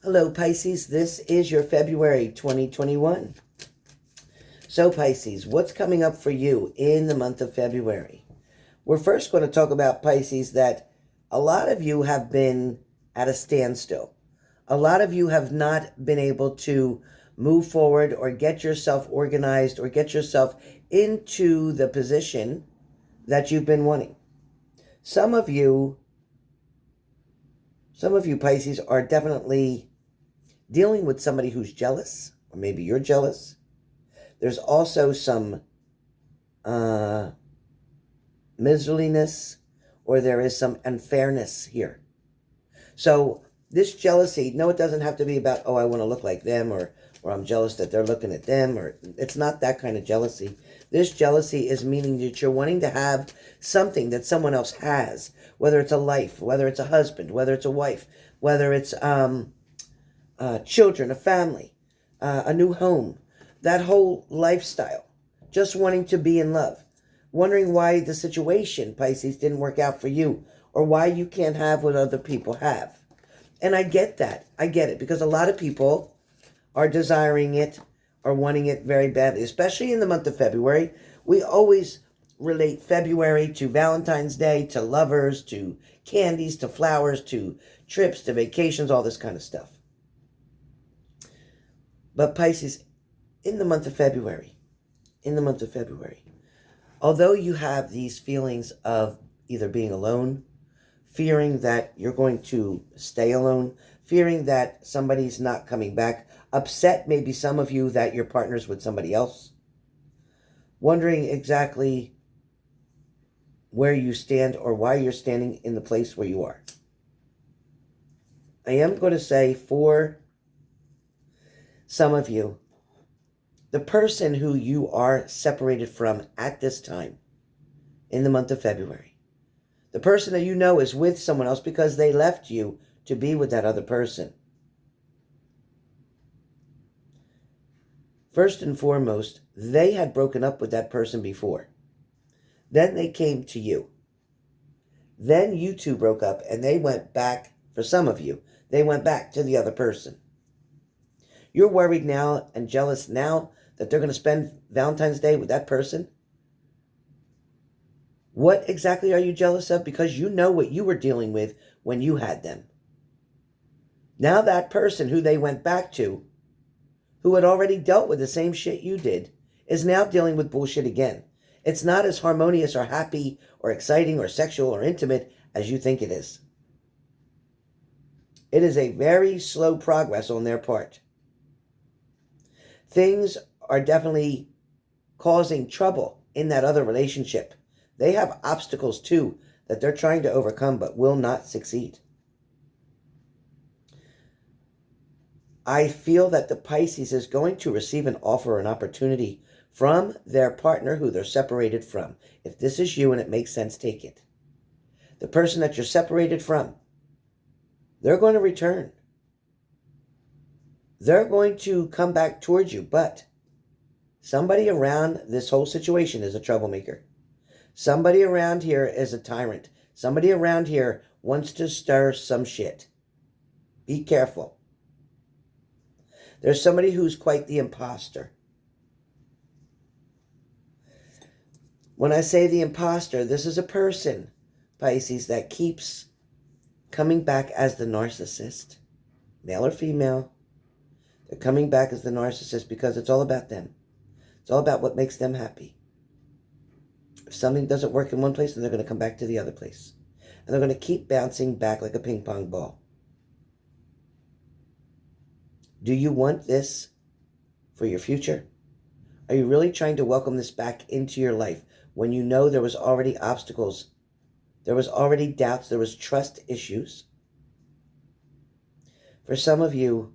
Hello, Pisces. This is your February 2021. So, Pisces, what's coming up for you in the month of February? We're first going to talk about, Pisces, that a lot of you have been at a standstill. A lot of you have not been able to move forward or get yourself organized or get yourself into the position that you've been wanting. Some of you, Pisces, are definitely dealing with somebody who's jealous, or maybe you're jealous. There's also some miserliness, or there is some unfairness here. So this jealousy, no, it doesn't have to be about, oh, I want to look like them, or I'm jealous that they're looking at them, or it's not that kind of jealousy. This jealousy is meaning that you're wanting to have something that someone else has, whether it's a life, whether it's a husband, whether it's a wife, whether it's children, a family, a new home, that whole lifestyle, just wanting to be in love, wondering why the situation, Pisces, didn't work out for you, or why you can't have what other people have. And I get that. I get it, because a lot of people are desiring it, are wanting it very badly, especially in the month of February. We always relate February to Valentine's Day, to lovers, to candies, to flowers, to trips, to vacations, all this kind of stuff. But Pisces, in the month of February, although you have these feelings of either being alone, fearing that you're going to stay alone, fearing that somebody's not coming back, upset maybe some of you that your partner's with somebody else, wondering exactly where you stand or why you're standing in the place where you are. I am going to say, for some of you, the person who you are separated from at this time, in the month of February, the person that you know is with someone else because they left you to be with that other person. First and foremost, they had broken up with that person before. Then they came to you. Then you two broke up and they went back, for some of you, they went back to the other person. You're worried now and jealous now that they're going to spend Valentine's Day with that person. What exactly are you jealous of? Because you know what you were dealing with when you had them. Now that person who they went back to, who had already dealt with the same shit you did, is now dealing with bullshit again. It's not as harmonious or happy or exciting or sexual or intimate as you think it is. It is a very slow progress on their part. Things are definitely causing trouble in that other relationship. They have obstacles too that they're trying to overcome but will not succeed. I feel that the Pisces is going to receive an offer, an opportunity from their partner who they're separated from. If this is you and it makes sense, take it. The person that you're separated from, they're going to return. They're going to come back towards you, but somebody around this whole situation is a troublemaker. Somebody around here is a tyrant. Somebody around here wants to stir some shit. Be careful. There's somebody who's quite the imposter. When I say the imposter, this is a person, Pisces, that keeps coming back as the narcissist, male or female. They're coming back as the narcissist because it's all about them. It's all about what makes them happy. If something doesn't work in one place, then they're going to come back to the other place. And they're going to keep bouncing back like a ping pong ball. Do you want this for your future? Are you really trying to welcome this back into your life when you know there was already obstacles, there was already doubts, there was trust issues? For some of you,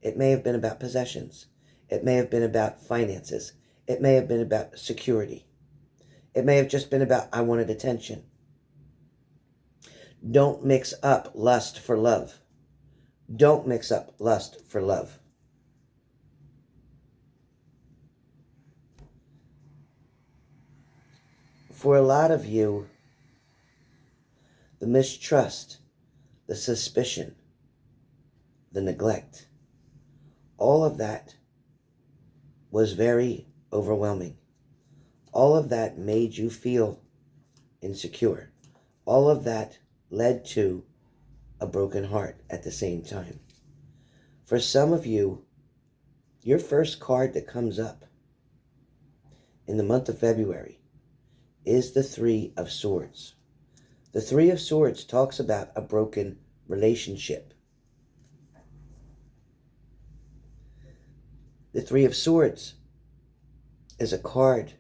it may have been about possessions. It may have been about finances. It may have been about security. It may have just been about, I wanted attention. Don't mix up lust for love. Don't mix up lust for love. For a lot of you, the mistrust, the suspicion, the neglect, all of that was very overwhelming. All of that made you feel insecure. All of that led to a broken heart at the same time. For some of you, your first card that comes up in the month of February is the Three of Swords. The Three of Swords talks about a broken relationship. The Three of Swords is a card.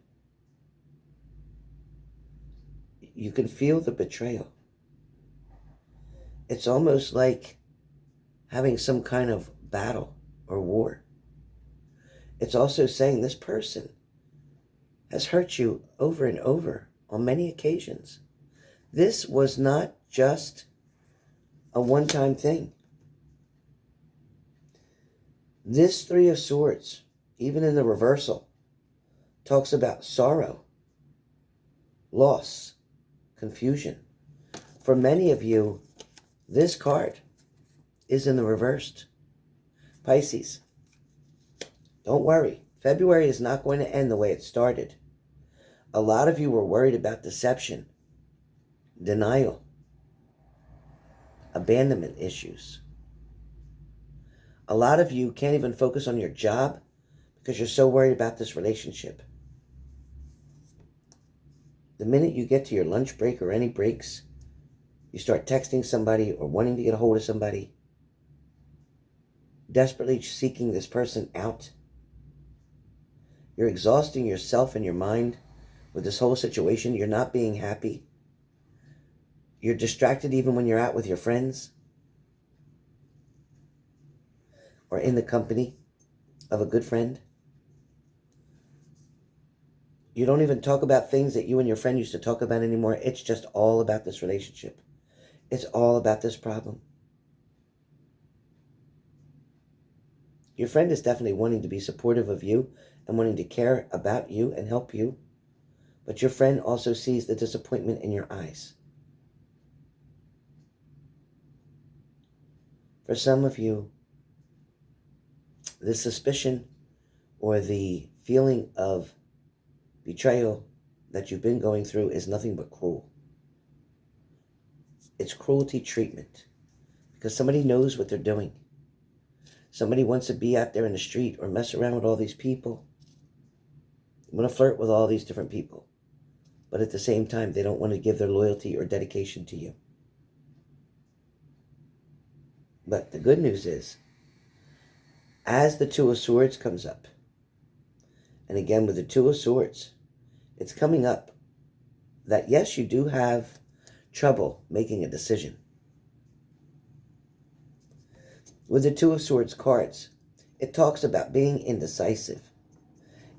You can feel the betrayal. It's almost like having some kind of battle or war. It's also saying this person has hurt you over and over on many occasions. This was not just a one-time thing. This Three of Swords, even in the reversal, talks about sorrow, loss, confusion. For many of you, this card is in the reversed. Pisces, don't worry. February is not going to end the way it started. A lot of you were worried about deception, denial, abandonment issues. A lot of you can't even focus on your job because you're so worried about this relationship. The minute you get to your lunch break or any breaks, you start texting somebody or wanting to get a hold of somebody, desperately seeking this person out. You're exhausting yourself and your mind with this whole situation. You're not being happy. You're distracted even when you're out with your friends or in the company of a good friend. You don't even talk about things that you and your friend used to talk about anymore. It's just all about this relationship. It's all about this problem. Your friend is definitely wanting to be supportive of you and wanting to care about you and help you. But your friend also sees the disappointment in your eyes. For some of you, the suspicion or the feeling of betrayal that you've been going through is nothing but cruel. It's cruelty treatment because somebody knows what they're doing. Somebody wants to be out there in the street or mess around with all these people. They want to flirt with all these different people. But at the same time, they don't want to give their loyalty or dedication to you. But the good news is, as the Two of Swords comes up, and again with the Two of Swords, it's coming up that yes, you do have trouble making a decision. With the Two of Swords cards, it talks about being indecisive.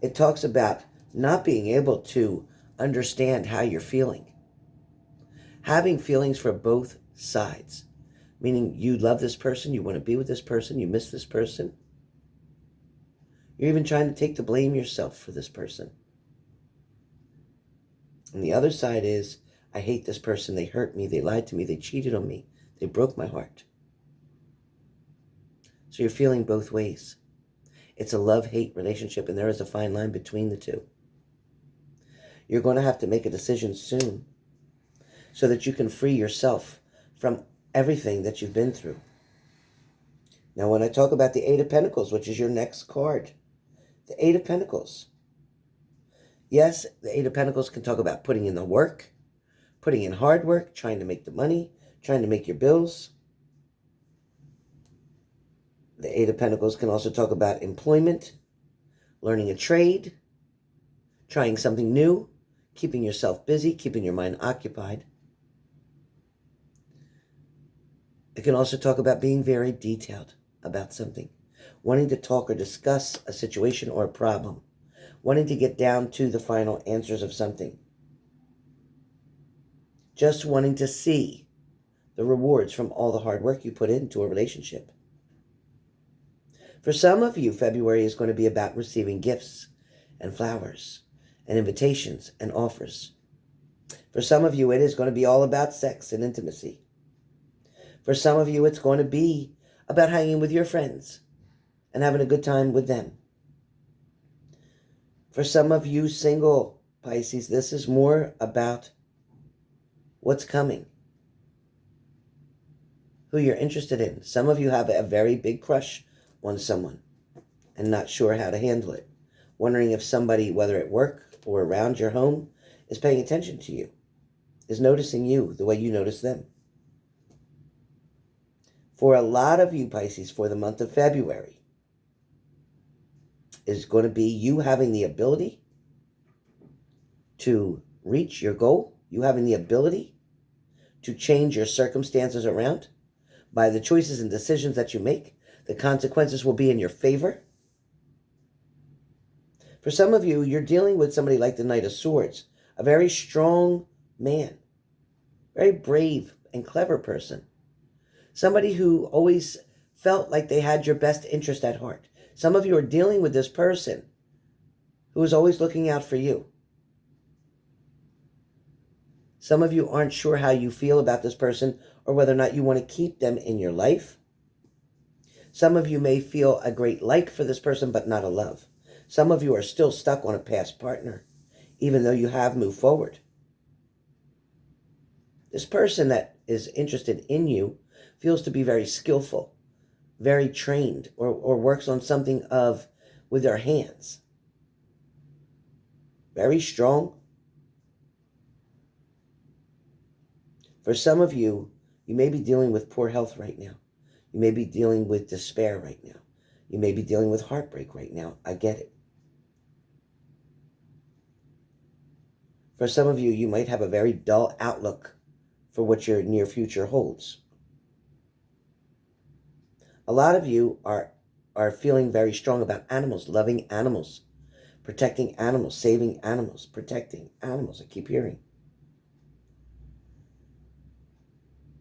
It talks about not being able to understand how you're feeling. Having feelings for both sides. Meaning you love this person, you want to be with this person, you miss this person. You're even trying to take the blame yourself for this person. And the other side is, I hate this person, they hurt me, they lied to me, they cheated on me, they broke my heart. So you're feeling both ways. It's a love-hate relationship, and there is a fine line between the two. You're going to have to make a decision soon so that you can free yourself from everything that you've been through. Now, when I talk about the Eight of Pentacles, which is your next card, the Eight of Pentacles. Yes, the Eight of Pentacles can talk about putting in the work, putting in hard work, trying to make the money, trying to make your bills. The Eight of Pentacles can also talk about employment, learning a trade, trying something new, keeping yourself busy, keeping your mind occupied. It can also talk about being very detailed about something, wanting to talk or discuss a situation or a problem, wanting to get down to the final answers of something, just wanting to see the rewards from all the hard work you put into a relationship. For some of you, February is going to be about receiving gifts and flowers and invitations and offers. For some of you, it is going to be all about sex and intimacy. For some of you, it's going to be about hanging with your friends and having a good time with them. For some of you single Pisces, this is more about what's coming, who you're interested in. Some of you have a very big crush on someone and not sure how to handle it. Wondering if somebody, whether at work or around your home, is paying attention to you, is noticing you the way you notice them. For a lot of you, Pisces, for the month of February, is going to be you having the ability to reach your goal, you having the ability to change your circumstances around. By the choices and decisions that you make, the consequences will be in your favor. For some of you, you're dealing with somebody like the Knight of Swords, a very strong man, very brave and clever person. Somebody who always felt like they had your best interest at heart. Some of you are dealing with this person who is always looking out for you. Some of you aren't sure how you feel about this person or whether or not you want to keep them in your life. Some of you may feel a great like for this person, but not a love. Some of you are still stuck on a past partner, even though you have moved forward. This person that is interested in you feels to be very skillful, very trained, or works on something with their hands. Very strong. For some of you, you may be dealing with poor health right now. You may be dealing with despair right now. You may be dealing with heartbreak right now. I get it. For some of you, you might have a very dull outlook for what your near future holds. A lot of you are feeling very strong about animals, loving animals, protecting animals, saving animals, protecting animals. I keep hearing.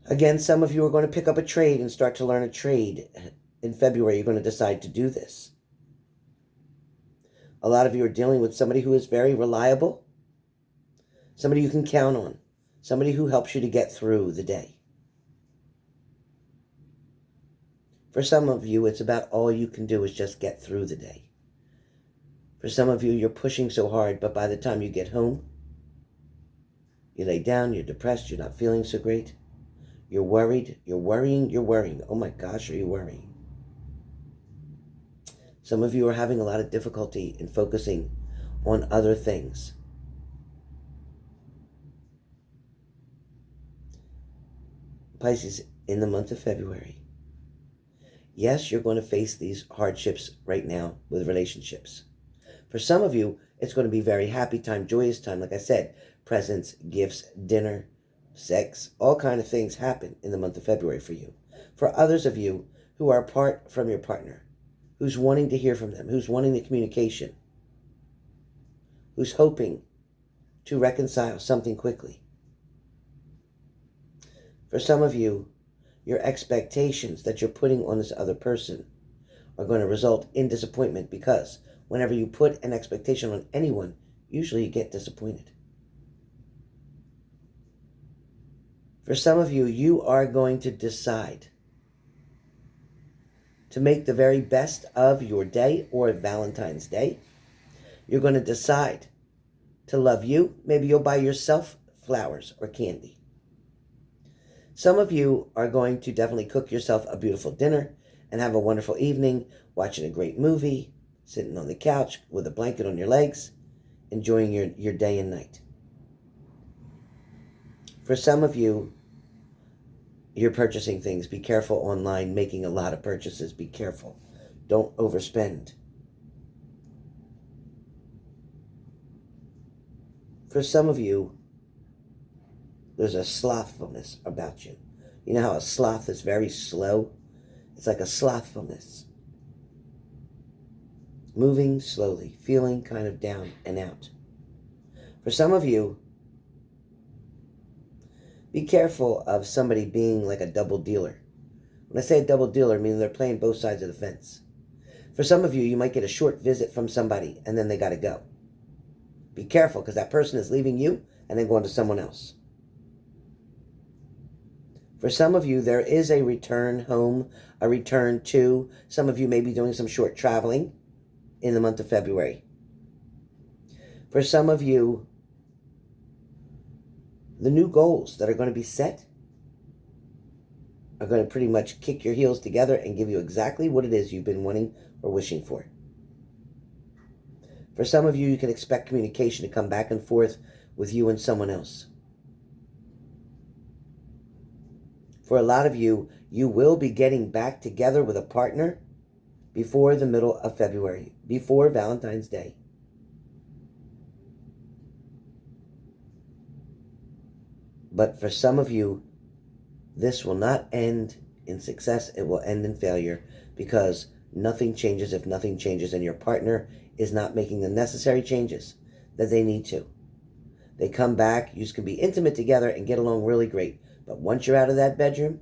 Again, some of you are going to pick up a trade and start to learn a trade. In February, you're going to decide to do this. A lot of you are dealing with somebody who is very reliable, somebody you can count on, somebody who helps you to get through the day. For some of you, it's about all you can do is just get through the day. For some of you, you're pushing so hard, but by the time you get home, you lay down, you're depressed, you're not feeling so great. You're worried, you're worrying. Oh my gosh, are you worrying? Some of you are having a lot of difficulty in focusing on other things. Pisces, in the month of February, yes, you're going to face these hardships right now with relationships. For some of you, it's going to be very happy time, joyous time. Like I said, presents, gifts, dinner, sex, all kind of things happen in the month of February for you. For others of you who are apart from your partner, who's wanting to hear from them, who's wanting the communication, who's hoping to reconcile something quickly. For some of you, your expectations that you're putting on this other person are going to result in disappointment, because whenever you put an expectation on anyone, usually you get disappointed. For some of you, you are going to decide to make the very best of your day or Valentine's Day. You're going to decide to love you. Maybe you'll buy yourself flowers or candy. Some of you are going to definitely cook yourself a beautiful dinner and have a wonderful evening, watching a great movie, sitting on the couch with a blanket on your legs, enjoying your day and night. For some of you, you're purchasing things. Be careful online, making a lot of purchases. Be careful. Don't overspend. For some of you, there's a slothfulness about you. You know how a sloth is very slow? It's like a slothfulness. Moving slowly, feeling kind of down and out. For some of you, be careful of somebody being like a double dealer. When I say a double dealer, I mean they're playing both sides of the fence. For some of you, you might get a short visit from somebody and then they got to go. Be careful, because that person is leaving you and then going to someone else. For some of you, there is a return home, a return to. Some of you may be doing some short traveling in the month of February. For some of you, the new goals that are going to be set are going to pretty much kick your heels together and give you exactly what it is you've been wanting or wishing for. For some of you, you can expect communication to come back and forth with you and someone else. For a lot of you, you will be getting back together with a partner before the middle of February, before Valentine's Day. But for some of you, this will not end in success. It will end in failure, because nothing changes if nothing changes, and your partner is not making the necessary changes that they need to. They come back, you can be intimate together and get along really great. But once you're out of that bedroom,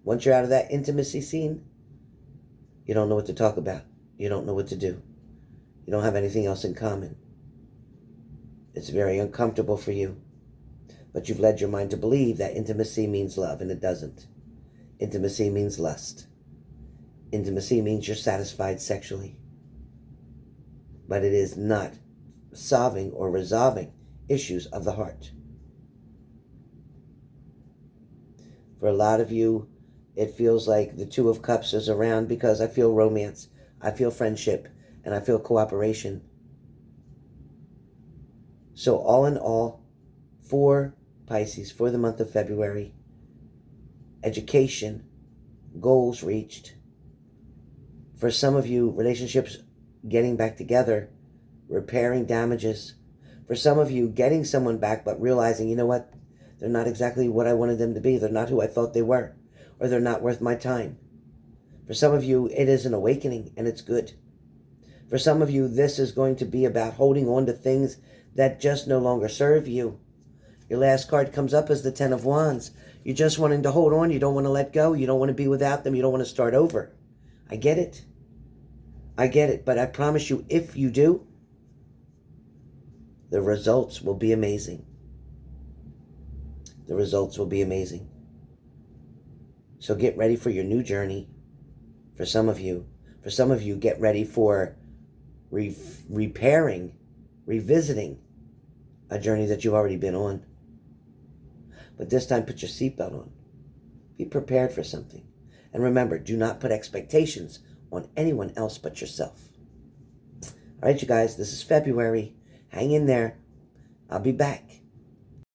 once you're out of that intimacy scene, you don't know what to talk about. You don't know what to do. You don't have anything else in common. It's very uncomfortable for you. But you've led your mind to believe that intimacy means love, and it doesn't. Intimacy means lust. Intimacy means you're satisfied sexually. But it is not solving or resolving issues of the heart. For a lot of you, it feels like the Two of Cups is around because I feel romance, I feel friendship, and I feel cooperation. So all in all, for Pisces, for the month of February, education, goals reached. For some of you, relationships getting back together, repairing damages. For some of you, getting someone back but realizing, you know what, they're not exactly what I wanted them to be. They're not who I thought they were, or they're not worth my time. For some of you, it is an awakening, and it's good. For some of you, this is going to be about holding on to things that just no longer serve you. Your last card comes up as the Ten of Wands. You're just wanting to hold on. You don't want to let go. You don't want to be without them. You don't want to start over. I get it. I get it. But I promise you, if you do, the results will be amazing. The results will be amazing. So get ready for your new journey. For some of you, get ready for repairing, revisiting a journey that you've already been on. But this time, put your seatbelt on. Be prepared for something. And remember, do not put expectations on anyone else but yourself. All right, you guys, this is February. Hang in there. I'll be back.